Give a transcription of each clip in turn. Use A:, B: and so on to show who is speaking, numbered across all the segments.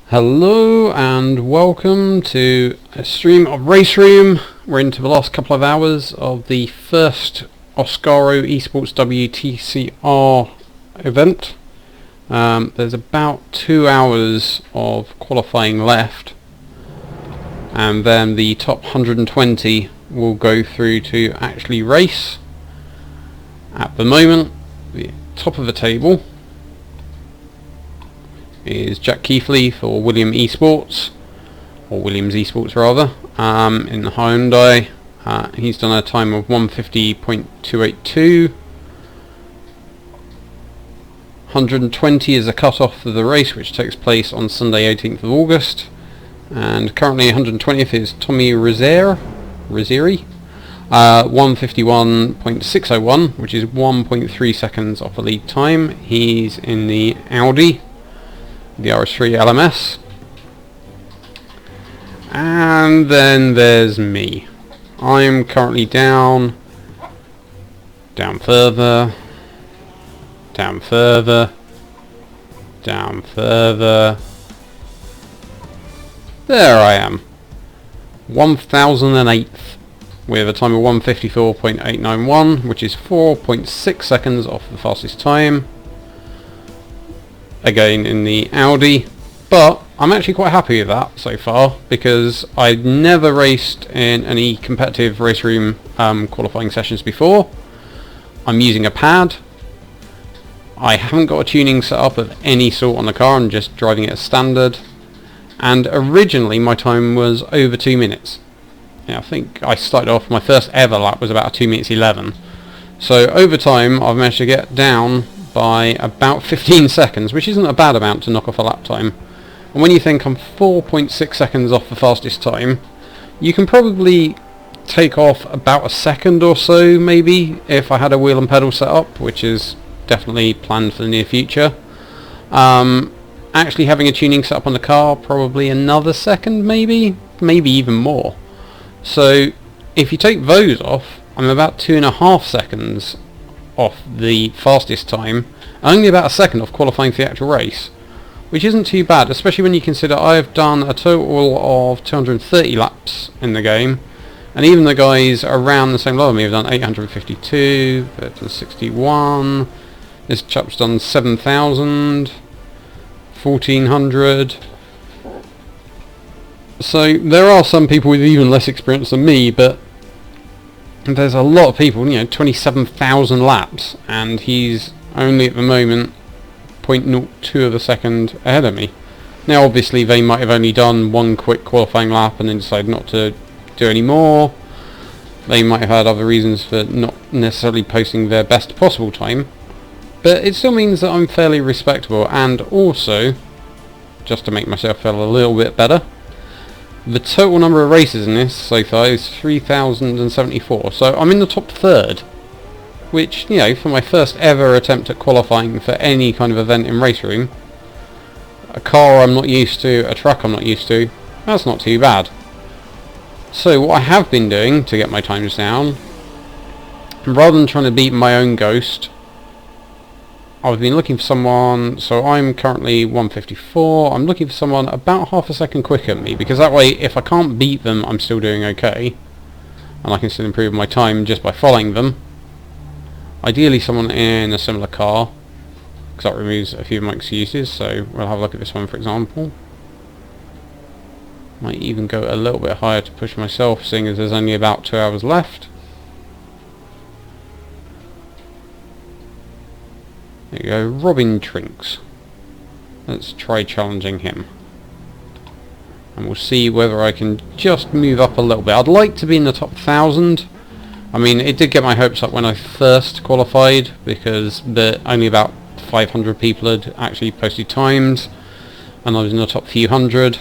A: Hello and welcome to a stream of RaceRoom. We're into the last couple of hours of the first Oscaro Esports WTCR event. There's about 2 hours of qualifying left, and then the top 120 will go through to actually race. At the moment, the top of the table is Jack Keithley for Williams Esports rather, in the Hyundai. He's done a time of 150.282. 120 is a cut-off for the race, which takes place on Sunday 18th of August, and currently 120th is Tommy Rizzieri, 151.601, which is 1.3 seconds off the lead time. He's in the Audi, the RS3 LMS. And then there's me. I'm currently down further, down further. There I am, 1008th, with a time of 154.891, which is 4.6 seconds off the fastest time. Again in the Audi, but I'm actually quite happy with that so far, because I've never raced in any competitive RaceRoom qualifying sessions before. I'm using a pad. I haven't got a tuning set up of any sort on the car. I'm just driving it as standard, and originally my time was over 2 minutes. I think I started off, my first ever lap was about 2 minutes 11, so over time I've managed to get down by about 15 seconds, which isn't a bad amount to knock off a lap time. And when you think I'm 4.6 seconds off the fastest time, you can probably take off about a second or so, maybe, if I had a wheel and pedal set up, which is definitely planned for the near future. Actually having a tuning set up on the car, probably another second, maybe even more. So if you take those off, I'm about 2.5 seconds off the fastest time, only about a second off qualifying for the actual race, which isn't too bad, especially when you consider I've done a total of 230 laps in the game, and even the guys around the same level as me have done 852, 61, this chap's done 7,000, 1,400, so there are some people with even less experience than me, but there's a lot of people, 27,000 laps, and he's only at the moment 0.02 of a second ahead of me. Now obviously they might have only done one quick qualifying lap and then decided not to do any more. They might have had other reasons for not necessarily posting their best possible time, but it still means that I'm fairly respectable. And also, just to make myself feel a little bit better, the total number of races in this so far is 3,074, so I'm in the top third, which, for my first ever attempt at qualifying for any kind of event in RaceRoom, a car I'm not used to, a track I'm not used to, that's not too bad. So what I have been doing to get my times down, rather than trying to beat my own ghost, I've been looking for someone, so I'm currently 154, I'm looking for someone about half a second quicker than me, because that way if I can't beat them I'm still doing okay, and I can still improve my time just by following them. Ideally someone in a similar car, because that removes a few of my excuses, so we'll have a look at this one for example. Might even go a little bit higher to push myself, seeing as there's only about 2 hours left. There you go, Robin Trinks. Let's try challenging him, and we'll see whether I can just move up a little bit. I'd like to be in the top 1,000. I mean, it did get my hopes up when I first qualified, because only about 500 people had actually posted times, and I was in the top few hundred.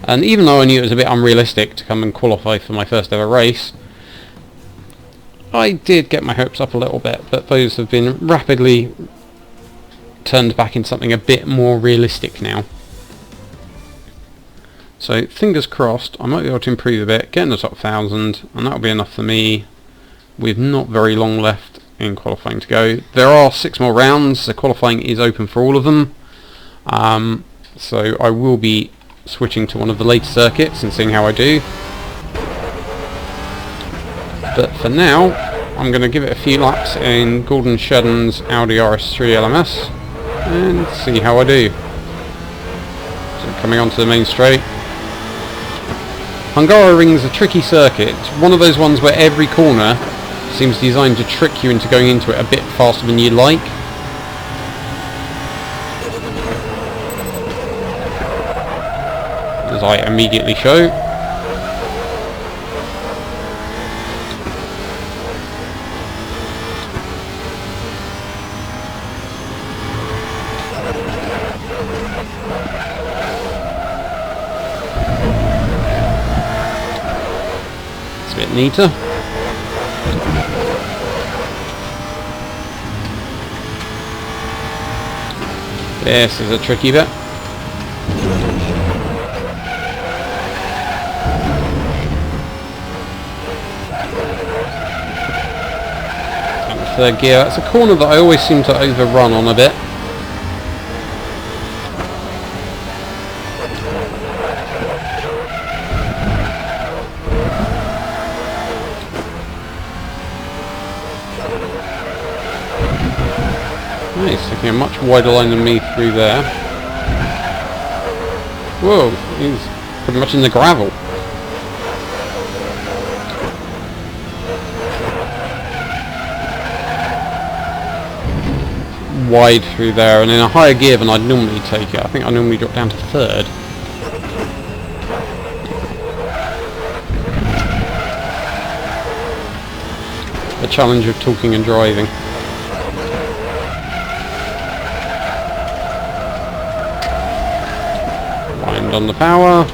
A: And even though I knew it was a bit unrealistic to come and qualify for my first ever race, I did get my hopes up a little bit, but those have been rapidly turned back into something a bit more realistic now. So fingers crossed I might be able to improve a bit, get in the top 1,000, and that'll be enough for me with not very long left in qualifying to go. There are 6 more rounds, so qualifying is open for all of them. so I will be switching to one of the later circuits and seeing how I do. But for now, I'm going to give it a few laps in Gordon Shedden's Audi RS3 LMS and see how I do. So coming onto the main straight. Hungaroring is a tricky circuit. It's one of those ones where every corner seems designed to trick you into going into it a bit faster than you like. As I immediately show. It's a bit neater. This is a tricky bit. Third gear. It's a corner that I always seem to overrun on a bit. Nice, taking a much wider line than me through there. Whoa, he's pretty much in the gravel. Wide through there, and in a higher gear than I'd normally take it. I think I normally drop down to third. The challenge of talking and driving. Wind on the power.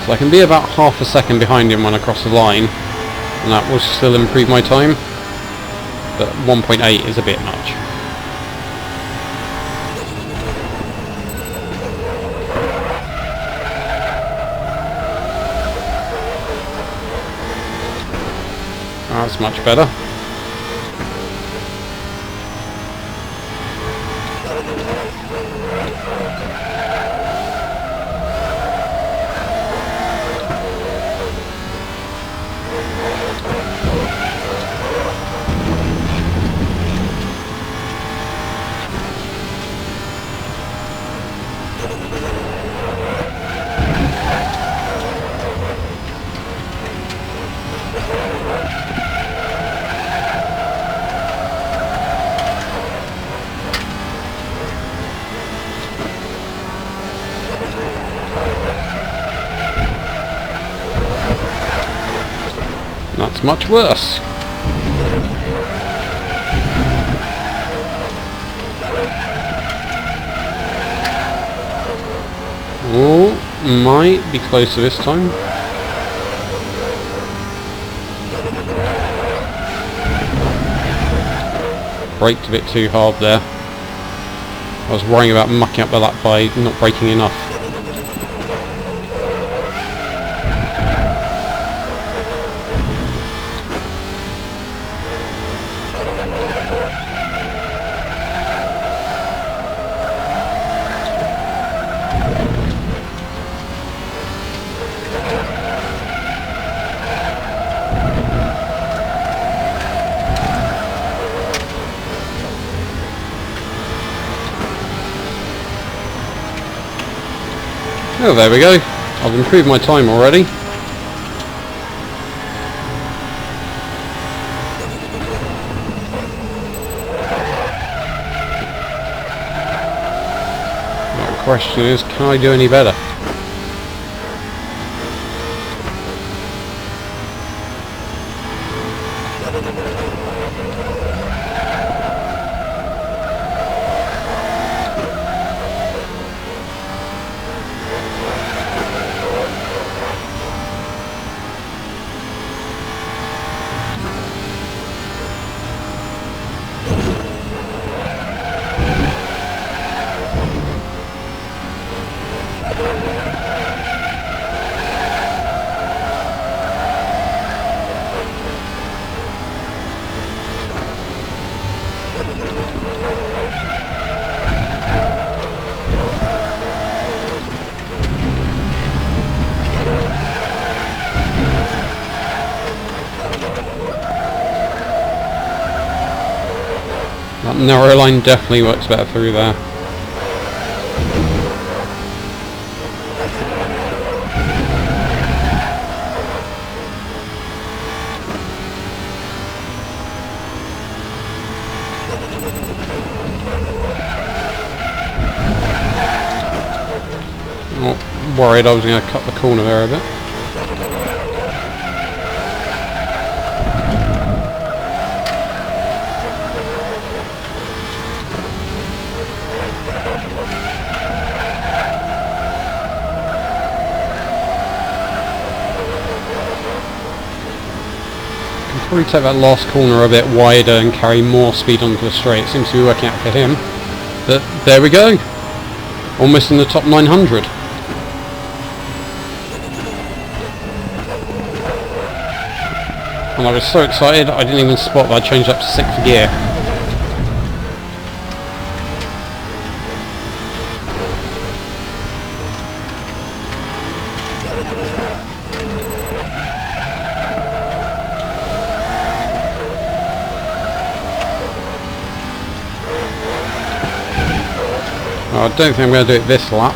A: So I can be about half a second behind him when I cross the line, and that will still improve my time, but 1.8 is a bit much. That's much better. That's much worse. Oh, might be closer this time. Braked a bit too hard there. I was worrying about mucking up the lap by not braking enough. Oh, there we go. I've improved my time already. Now the question is, can I do any better? That narrow line definitely works better through there. Worried I was going to cut the corner there a bit. Can probably take that last corner a bit wider and carry more speed onto the straight. It seems to be working out for him. But there we go. Almost in the top 900. And I was so excited I didn't even spot that I changed up to 6th gear. I don't think I'm going to do it this lap.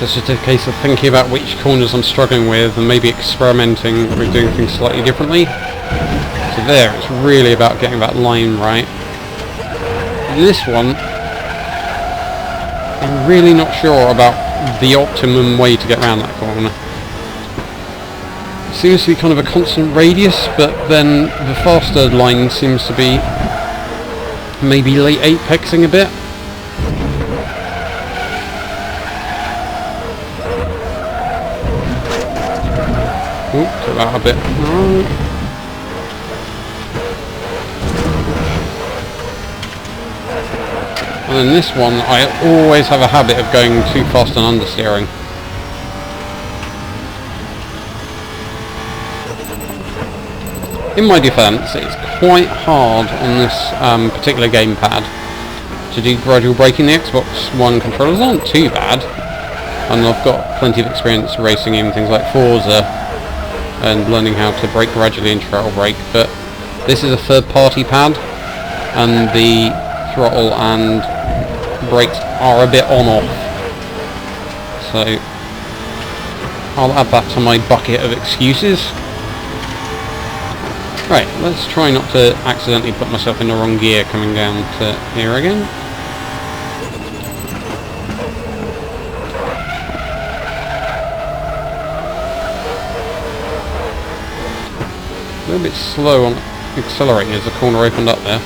A: It's just a case of thinking about which corners I'm struggling with and maybe experimenting with doing things slightly differently. So there, it's really about getting that line right. This one, I'm really not sure about the optimum way to get around that corner. It seems to be kind of a constant radius, but then the faster line seems to be maybe late apexing a bit. Oop, took that a bit. Right. And then this one, I always have a habit of going too fast and understeering. In my defence, it's quite hard on this particular gamepad to do gradual braking. The Xbox One controllers aren't too bad, and I've got plenty of experience racing in things like Forza and learning how to brake gradually and throttle brake, but this is a third-party pad and the throttle and brakes are a bit on-off, so I'll add that to my bucket of excuses. Right, let's try not to accidentally put myself in the wrong gear coming down to here again. A little bit slow on accelerating as the corner opened up there.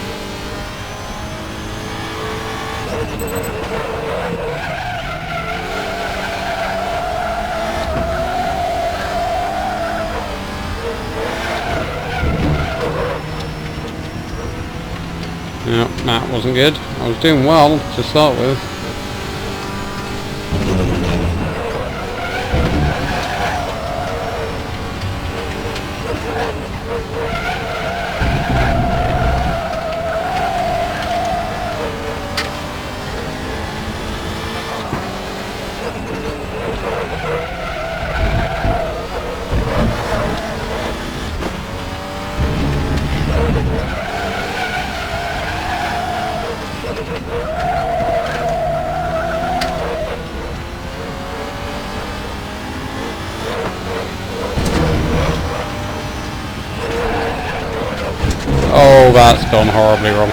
A: No, that wasn't good. I was doing well to start with. Oh, that's gone horribly wrong.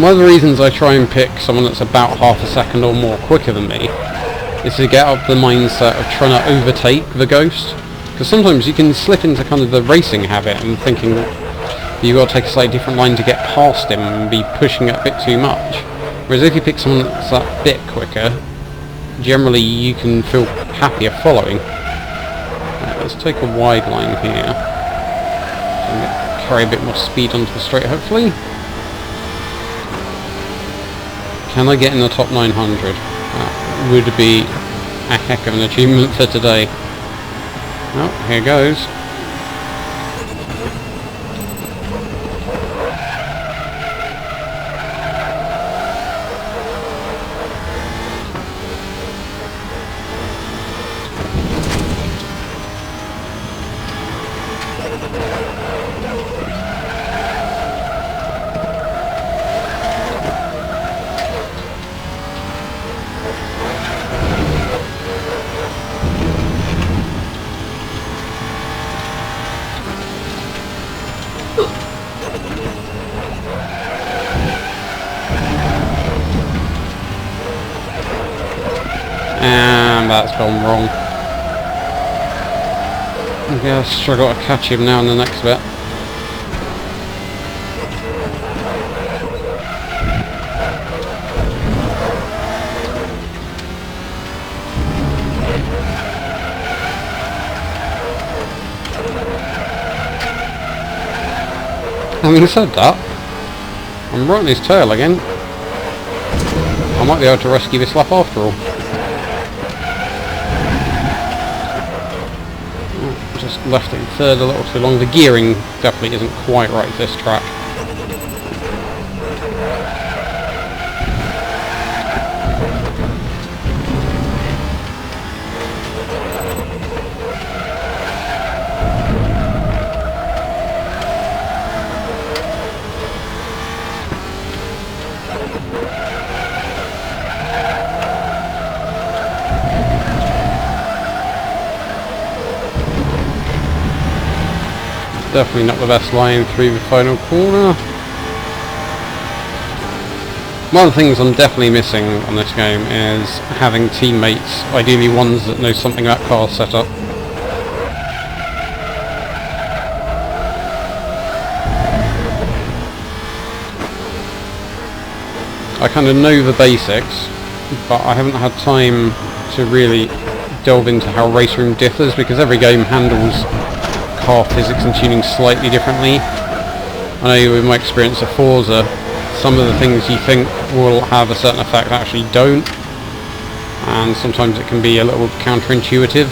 A: One of the reasons I try and pick someone that's about half a second or more quicker than me is to get up the mindset of trying to overtake the Ghost. Because sometimes you can slip into kind of the racing habit and thinking that you've got to take a slightly different line to get past him and be pushing it a bit too much. Whereas if you pick someone that's that bit quicker, generally you can feel happier following. Let's take a wide line here. And carry a bit more speed onto the straight, hopefully. Can I get in the top 900? That would be a heck of an achievement for today. Oh, here goes. And that's gone wrong. I guess I got to catch him now in the next bit. Having said that, I'm right on his tail again. I might be able to rescue this lap after all. Just left it in third a little too long. The gearing definitely isn't quite right for this track. Definitely not the best line through the final corner. One of the things I'm definitely missing on this game is having teammates, ideally ones that know something about car setup. I kind of know the basics, but I haven't had time to really delve into how RaceRoom differs, because every game handles car physics and tuning slightly differently. I know with my experience of Forza, some of the things you think will have a certain effect actually don't, and sometimes it can be a little counterintuitive.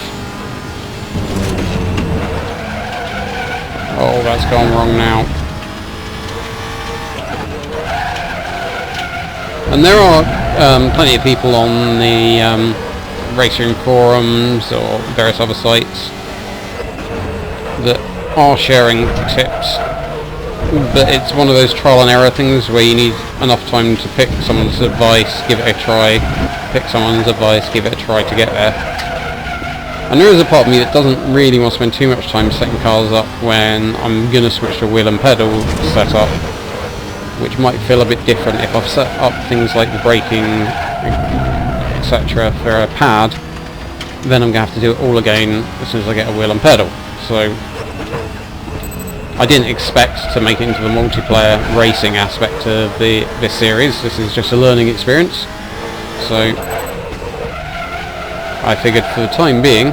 A: Oh, that's gone wrong now. And there are plenty of people on the RaceRoom forums or various other sites that are sharing tips, but it's one of those trial and error things where you need enough time to pick someone's advice, give it a try, pick someone's advice, give it a try to get there. And there is a part of me that doesn't really want to spend too much time setting cars up when I'm going to switch to wheel and pedal setup, which might feel a bit different if I've set up things like the braking, etc. for a pad. Then I'm going to have to do it all again as soon as I get a wheel and pedal. So I didn't expect to make it into the multiplayer racing aspect of this series. This is just a learning experience. So I figured for the time being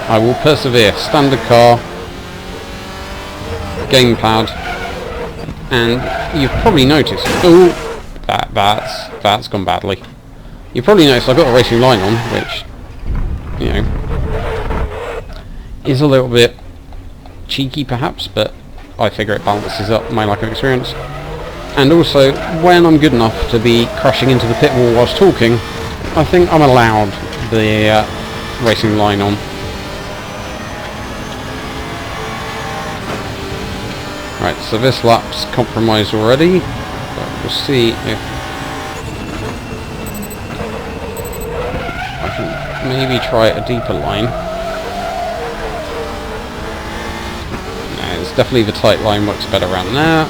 A: I will persevere. Standard car, gamepad, and you've probably noticed. Oh, that's gone badly. You've probably noticed I've got a racing line on, which, you know, is a little bit cheeky perhaps, but I figure it balances up my lack of experience. And also, when I'm good enough to be crashing into the pit wall whilst talking, I think I'm allowed the racing line on. Right, so this lap's compromised already, but we'll see if I can maybe try a deeper line. Definitely the tight line works better around there.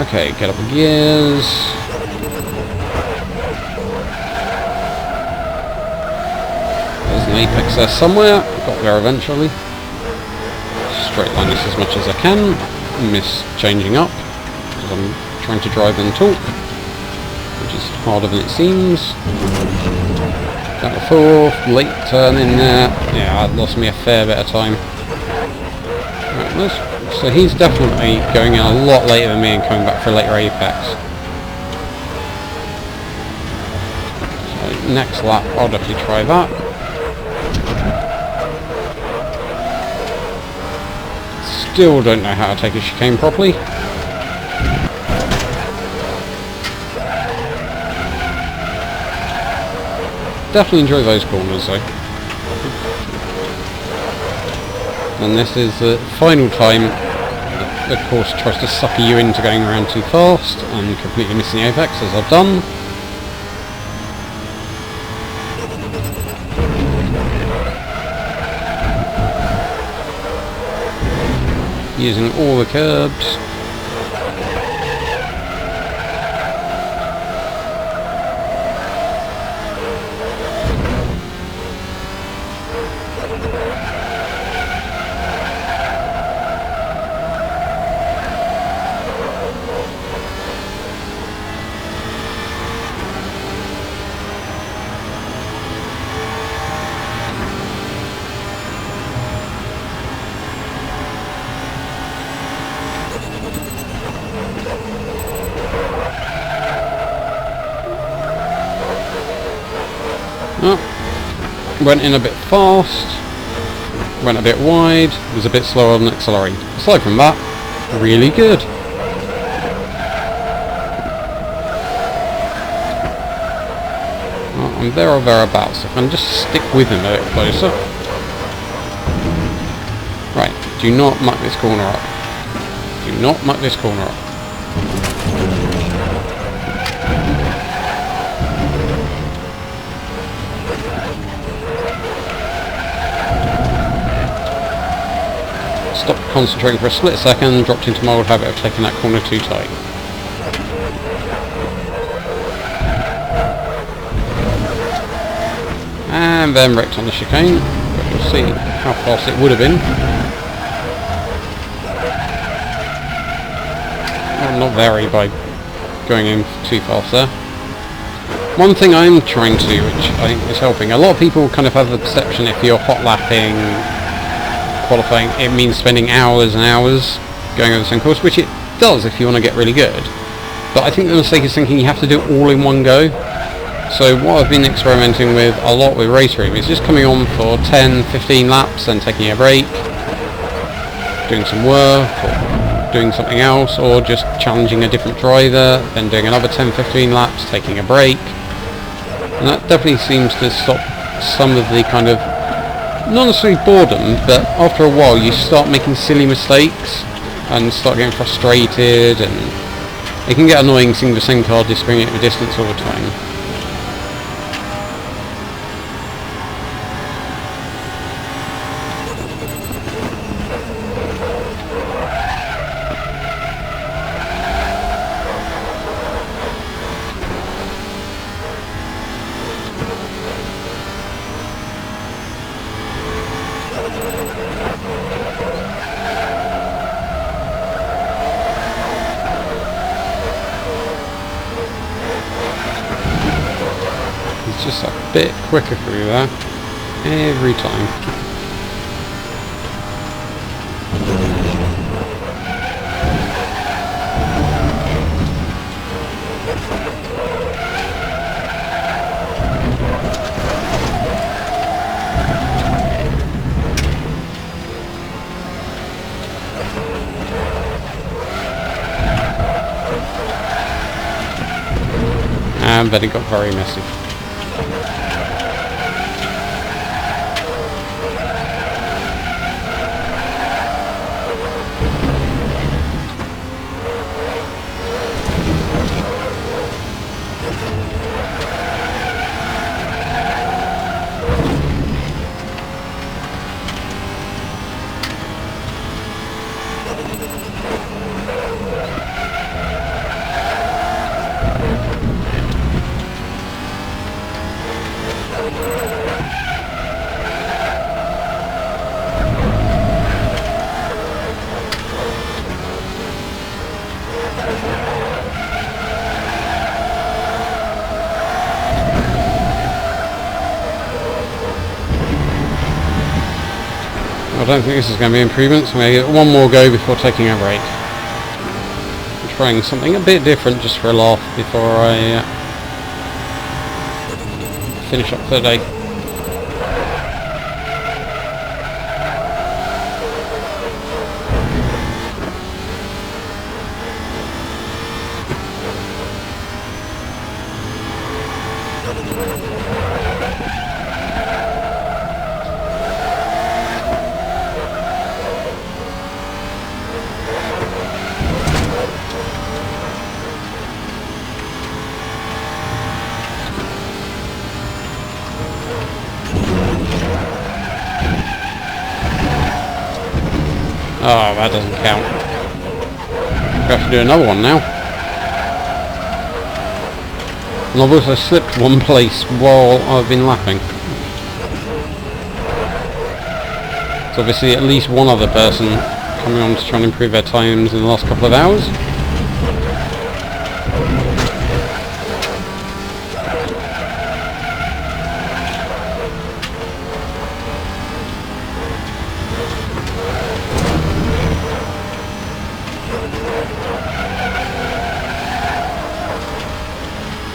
A: Okay, get up the gears. There's an apex there somewhere. Got there eventually. Straight line this as much as I can. Miss changing up because I'm trying to drive and talk, which is harder than it seems. Down the fourth, late turn in there. Yeah, that lost me a fair bit of time. So he's definitely going in a lot later than me and coming back for a later apex. So next lap I'll definitely try that. Still don't know how to take a chicane properly. Definitely enjoy those corners though. And this is the final time that the course tries to sucker you into going around too fast and completely missing the apex, as I've done. Using all the curbs. Oh, went in a bit fast, went a bit wide, was a bit slower on accelerating. Aside from that, really good. Well, I'm there or thereabouts. If I can just stick with him a bit closer. Right, do not muck this corner up. Do not muck this corner up. Stopped concentrating for a split second, dropped into my old habit of taking that corner too tight. And then wrecked on the chicane, but we'll see how fast it would have been. Well, not vary by going in too fast there. One thing I'm trying to, which I think is helping, a lot of people kind of have the perception if you're hot lapping, qualifying, it means spending hours and hours going over the same course, which it does if you want to get really good. But I think the mistake is thinking you have to do it all in one go. So what I've been experimenting with a lot with RaceRoom is just coming on for 10-15 laps and taking a break, doing some work or doing something else, or just challenging a different driver, then doing another 10-15 laps, taking a break. And that definitely seems to stop some of the kind of, not necessarily boredom, but after a while you start making silly mistakes and start getting frustrated, and it can get annoying seeing the same car disappearing at a distance all the time. Just a bit quicker through there every time. And then it got very messy. I don't think this is going to be improvements. I'm going to get one more go before taking a break. I'm trying something a bit different just for a laugh before I finish up for the day. Oh, that doesn't count. We have to do another one now. And I've also slipped one place while I've been lapping. So obviously at least one other person coming on to try and improve their times in the last couple of hours.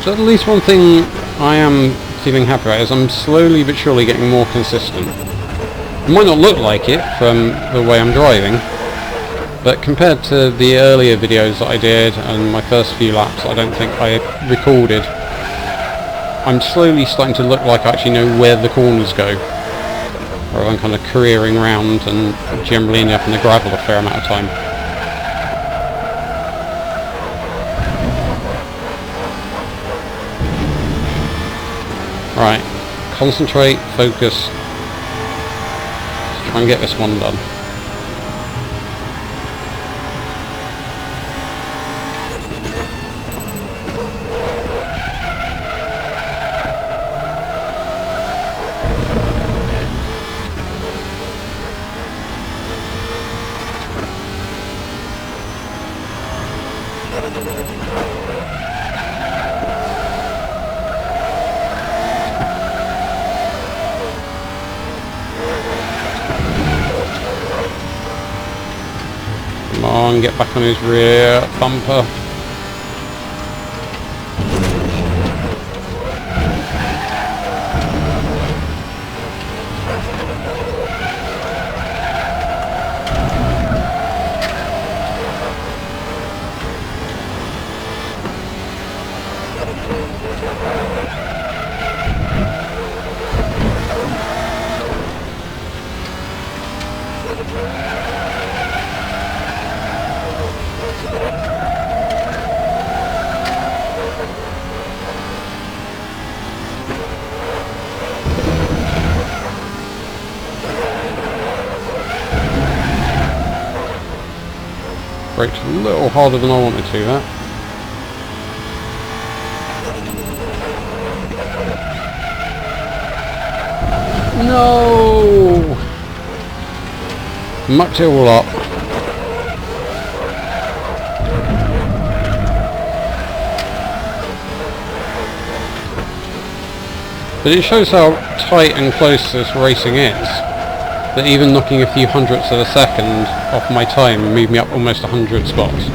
A: So at least one thing I am feeling happy about is I'm slowly but surely getting more consistent. It might not look like it from the way I'm driving, but compared to the earlier videos that I did and my first few laps I don't think I recorded, I'm slowly starting to look like I actually know where the corners go, rather than kind of careering around and generally ending up in the gravel a fair amount of time. Right, concentrate, focus, try and get this one done. Come on, get back on his rear bumper. Braked a little harder than I wanted to, that. No! Mucked it all up. But it shows how tight and close this racing is, that even knocking a few hundredths of a second off my time moved me up almost 100 spots.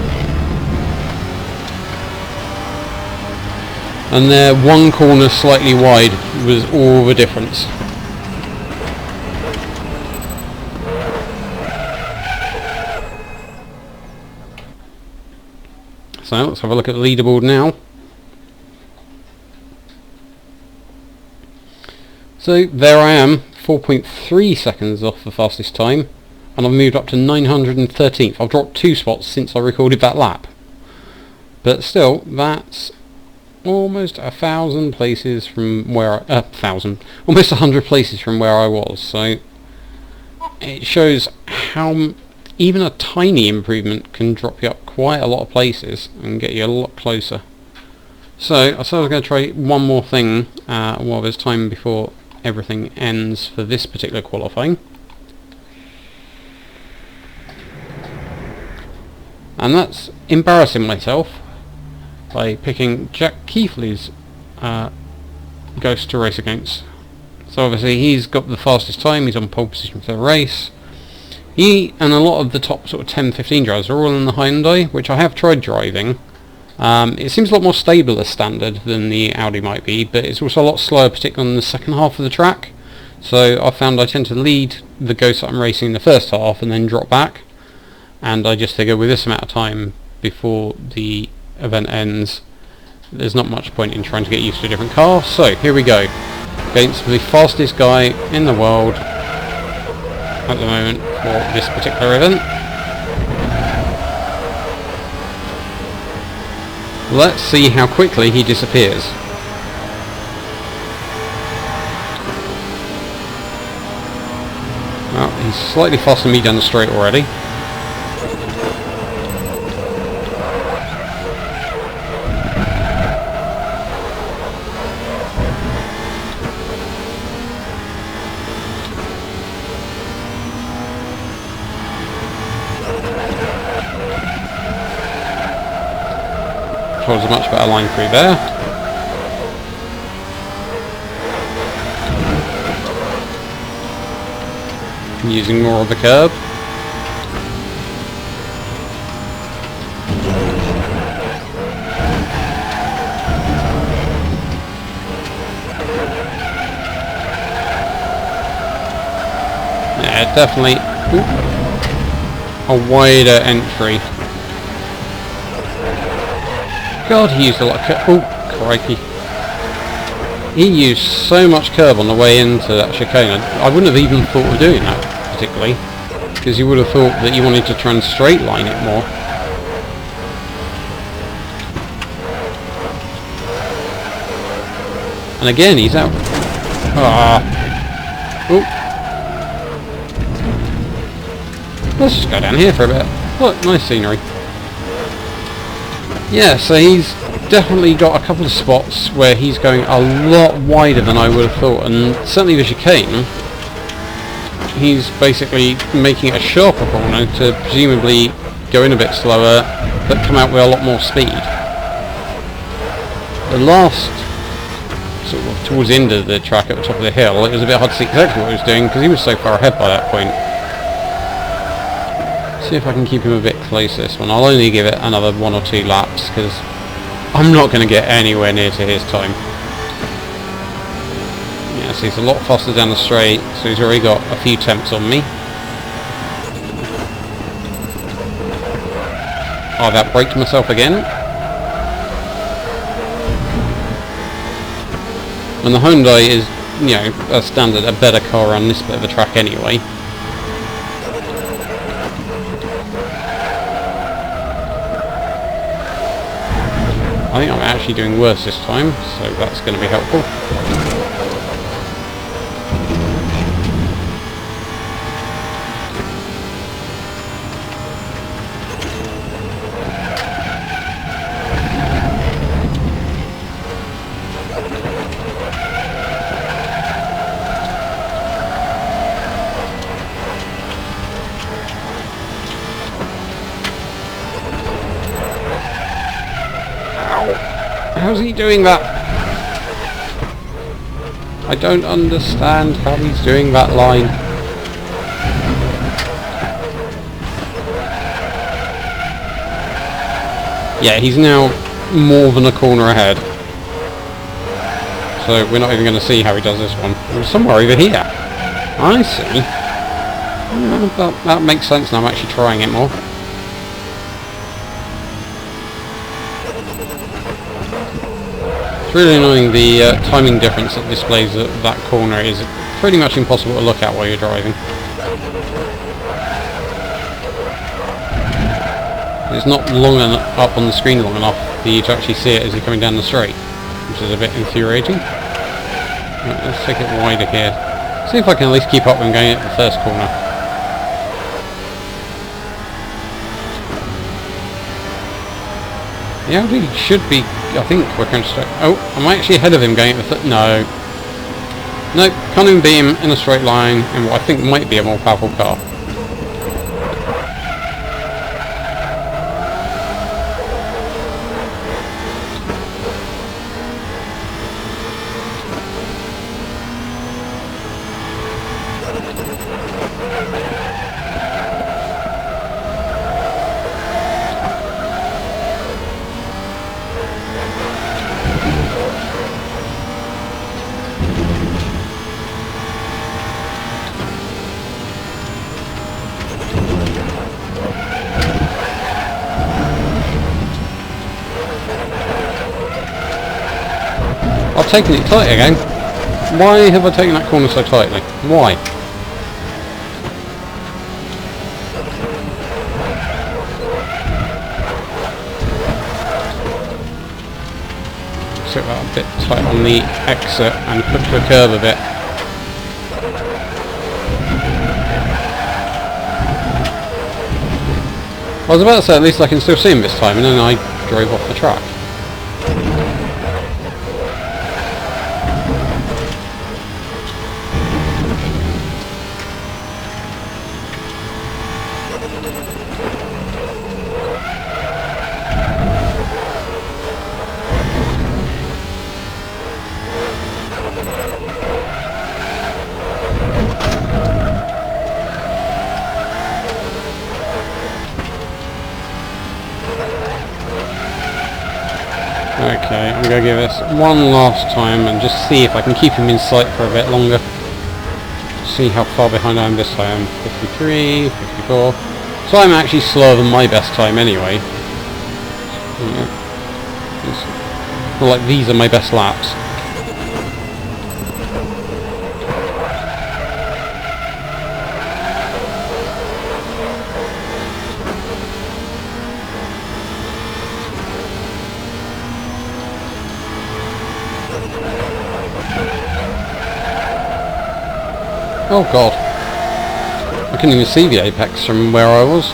A: And there, one corner slightly wide was all the difference. So let's have a look at the leaderboard now. So there I am, 4.3 seconds off the fastest time, and I've moved up to 913th. I've dropped 2 spots since I recorded that lap. But still, that's almost 1,000 places from where almost 100 places from where I was. So it shows how even a tiny improvement can drop you up quite a lot of places and get you a lot closer. So I said I was going to try one more thing while there's time before everything ends for this particular qualifying. And that's embarrassing myself by picking Jack Keithley's Ghost to race against. So obviously he's got the fastest time, he's on pole position for the race. He and a lot of the top sort of 10-15 drivers are all in the Hyundai, which I have tried driving. It seems a lot more stable as standard than the Audi might be, but it's also a lot slower, particularly on the second half of the track. So I found I tend to lead the Ghost that I'm racing in the first half and then drop back. And I just figure with this amount of time before the event ends, there's not much point in trying to get used to a different car. So here we go, against the fastest guy in the world at the moment for this particular event. Let's see how quickly he disappears. Well, he's slightly faster than me down the straight already. Towards a much better line through there. Using more of the curb. Yeah, definitely a wider entry. God, he used a lot of curb. Oh, crikey. He used so much curb on the way into that chicane. I wouldn't have even thought of doing that, particularly. Because you would have thought that you wanted to try and straight line it more. And again, he's out. Oh. Let's just go down here for a bit. Look, nice scenery. Yeah, so he's definitely got a couple of spots where he's going a lot wider than I would have thought, and certainly the chicane, he's basically making it a sharper corner to presumably go in a bit slower, but come out with a lot more speed. The last, sort of towards the end of the track at the top of the hill, it was a bit hard to see exactly what he was doing because he was so far ahead by that point. See if I can keep him a bit close this one. I'll only give it another 1 or 2 laps because I'm not going to get anywhere near to his time. Yeah, so he's a lot faster down the straight, so he's already got a few temps on me. I've outbraked myself again. And the Hyundai is, you know, a standard, a better car on this bit of the track anyway. I think I'm actually doing worse this time, so that's going to be helpful. How's he doing that? I don't understand how he's doing that line. Yeah, he's now more than a corner ahead. So we're not even going to see how he does this one. It's somewhere over here. I see. That makes sense now. I'm actually trying it more. It's really annoying. The timing difference that displays at that corner is pretty much impossible to look at while you're driving. It's not long up on the screen long enough for you to actually see it as you're coming down the straight, which is a bit infuriating. Right, let's take it wider here. See if I can at least keep up when going at the first corner. The Audi should be, I think, quicker and straight. Oh, I'm actually ahead of him going at the no. Nope, can't even beat him in a straight line in what I think might be a more powerful car. I've taken it tight again. Why have I taken that corner so tightly? Why? Took that a bit tight on the exit and put to a curve a bit. I was about to say at least I can still see him this time, and then I drove off the track. Okay, I'm going to give this one last time and just see if I can keep him in sight for a bit longer. see how far behind I am this time. 53, 54. So I'm actually slower than my best time anyway. Yeah. It's not like these are my best laps. Oh god. I couldn't even see the apex from where I was.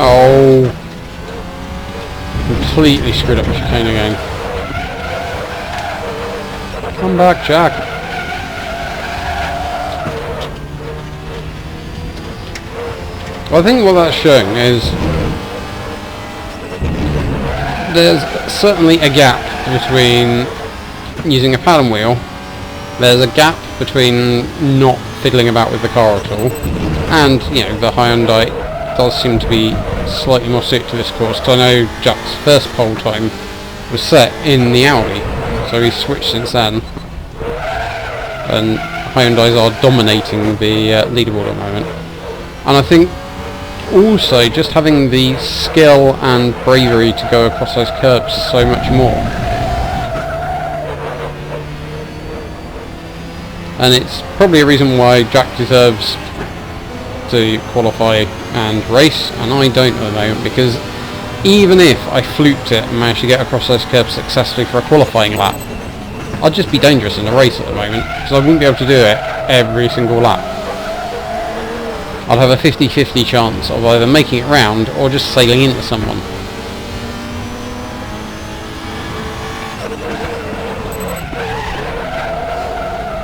A: Oh, completely screwed up the chicane again. Come back, Jack. Well, I think what that's showing is there's certainly a gap between using a pattern wheel. There's a gap between not fiddling about with the car at all, and you know, the Hyundai does seem to be slightly more suited to this course, because I know Jack's first pole time was set in the Audi, so he's switched since then, and Hyundais are dominating the leaderboard at the moment. And I think also just having the skill and bravery to go across those curbs so much more. And it's probably a reason why Jack deserves to qualify and race, and I don't at the moment, because even if I fluked it and managed to get across those curbs successfully for a qualifying lap, I'd just be dangerous in the race at the moment, because I wouldn't be able to do it every single lap. I'd have a 50-50 chance of either making it round or just sailing into someone.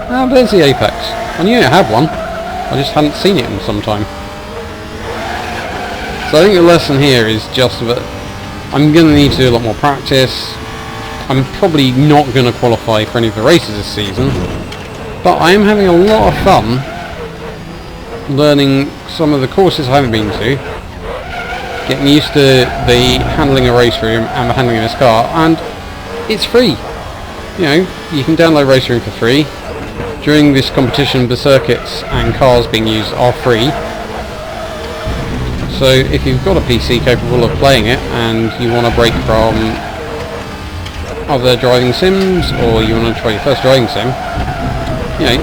A: Ah, there's the apex. I knew it had one, I just hadn't seen it in some time. So I think the lesson here is just that I'm going to need to do a lot more practice. I'm probably not going to qualify for any of the races this season, but I am having a lot of fun learning some of the courses I haven't been to, getting used to the handling of RaceRoom and the handling of this car, and it's free. You know, you can download RaceRoom for free. During this competition, the circuits and cars being used are free. So if you've got a PC capable of playing it and you want to break from other driving sims, or you want to try your first driving sim, you know,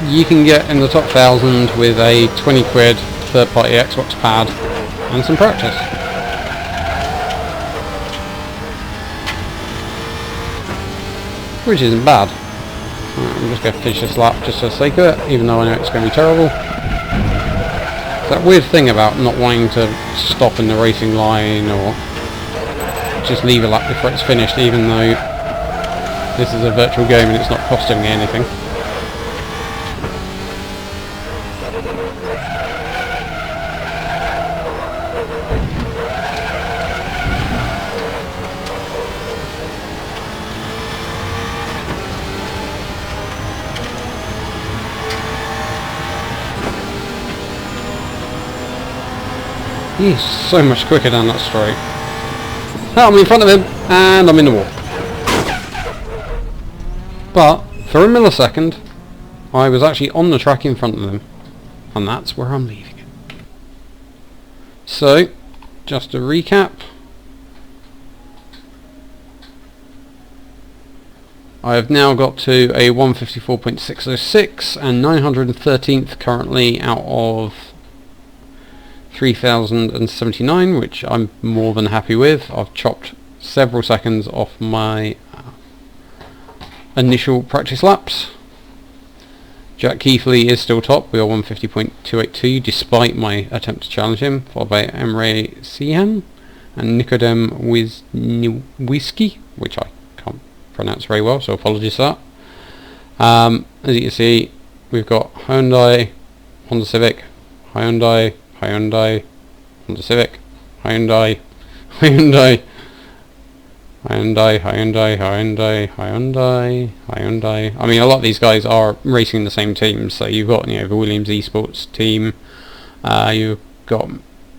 A: you can get in the top 1,000 with a 20 quid third-party Xbox pad and some practice. Which isn't bad. I'm just going to finish this lap just for the sake of it, even though I know it's going to be terrible. It's that weird thing about not wanting to stop in the racing line or just leave a lap before it's finished, even though this is a virtual game and it's not costing me anything. He's so much quicker down that straight. Oh, I'm in front of him, and I'm in the wall. But, for a millisecond, I was actually on the track in front of them. And that's where I'm leaving it. So, just to recap. I have now got to a 154.606 and 913th currently out of 3,079, which I'm more than happy with. I've chopped several seconds off my initial practice laps. Jack Keithley is still top. We are 150.282 despite my attempt to challenge him, followed by Emre Sihan and Nikodem Wisniewski, which I can't pronounce very well, so apologies for that. As you can see, we've got Hyundai, Honda Civic, Hyundai, Hyundai, Honda Civic, Hyundai, Hyundai, Hyundai, Hyundai, Hyundai, Hyundai, Hyundai. I mean, a lot of these guys are racing the same teams. So you've got, the Williams Esports team. You've got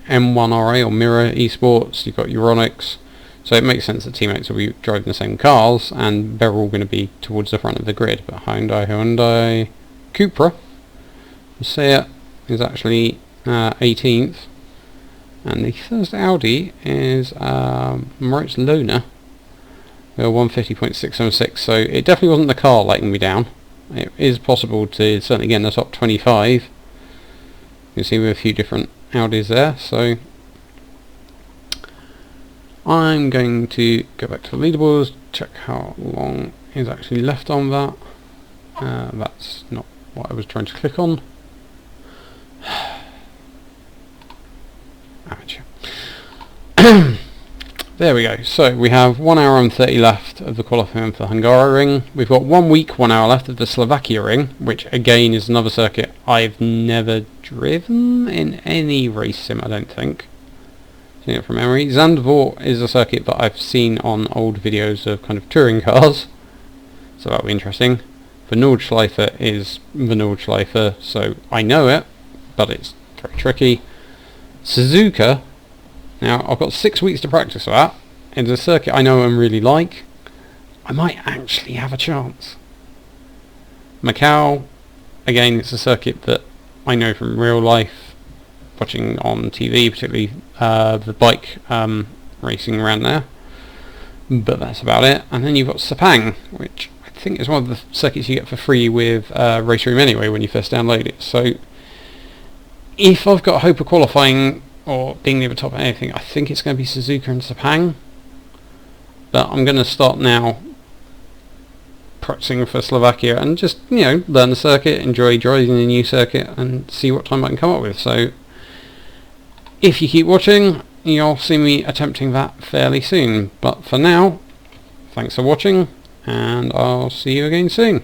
A: M1RA or Mirror Esports. You've got Euronics. So it makes sense that teammates will be driving the same cars, and they're all going to be towards the front of the grid. But Hyundai, Cupra, Seat is actually 18th, and the first Audi is Moritz Lohner. 150.676, so it definitely wasn't the car letting me down. It is possible to certainly get in the top 25. You can see we have a few different Audis there, so I'm going to go back to the leaderboards, check how long is actually left on that. That's not what I was trying to click on. Amateur. There we go. So we have 1 hour and 30 left of the qualifying for the Hungaroring. We've got 1 week, 1 hour left of the Slovakia Ring, which again is another circuit I've never driven in any race sim, I don't think. Seeing it from memory. Zandvoort is a circuit that I've seen on old videos of kind of touring cars, so that'll be interesting. The Nordschleife is the Nordschleife, so I know it, but it's very tricky. Suzuka. Now, I've got 6 weeks to practice that. It's a circuit I know and really like. I might actually have a chance. Macau, again, it's a circuit that I know from real life, watching on TV, particularly the bike racing around there. But that's about it. And then you've got Sepang, which I think is one of the circuits you get for free with RaceRoom anyway when you first download it. So, if I've got hope of qualifying or being near the top of anything, I think it's going to be Suzuka and Sepang. But I'm going to start now practicing for Slovakia and just, learn the circuit, enjoy driving the new circuit and see what time I can come up with. So if you keep watching, you'll see me attempting that fairly soon. But for now, thanks for watching and I'll see you again soon.